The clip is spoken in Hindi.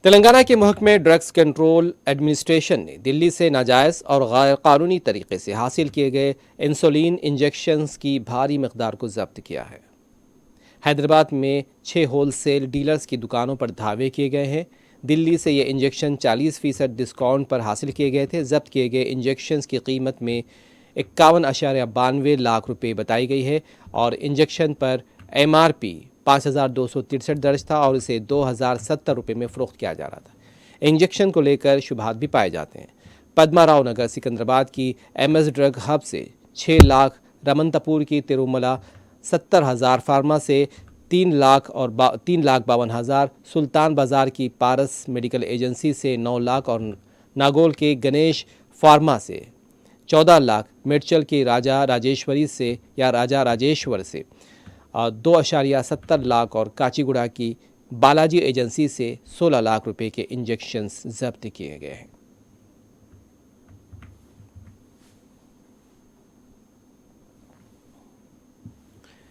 तेलंगाना के महकमे ड्रग्स कंट्रोल एडमिनिस्ट्रेशन ने दिल्ली से नाजायज़ और गैर कानूनी तरीके से हासिल किए गए इंसुलिन इंजेक्शंस की भारी मकदार को जब्त किया है। हैदराबाद में 6 होलसेल डीलर्स की दुकानों पर धावे किए गए हैं। दिल्ली से ये इंजेक्शन 40% डिस्काउंट पर हासिल किए गए थे। जब्त किए गए इंजेक्शंस की कीमत में 51.92 लाख रुपए बताई गई है और इंजेक्शन पर MRP 5,263 दर्ज था और इसे 2,070 रुपये में फ़रोख्त किया जा रहा था। इंजेक्शन को लेकर शुबहात भी पाए जाते हैं। पद्मा राव नगर सिकंदराबाद की MS ड्रग हब से 6 लाख, रमनतपुर की तिरुमला 70,000, फार्मा से 3,52,000, सुल्तान बाज़ार की पारस मेडिकल एजेंसी से 9 लाख और नागौल के गणेश फार्मा से 14 लाख, मिर्चल की राजा राजेश्वर से 2.70 लाख और काचीगुड़ा की बालाजी एजेंसी से 16 लाख रुपए के इंजेक्शंस जब्त किए गए हैं।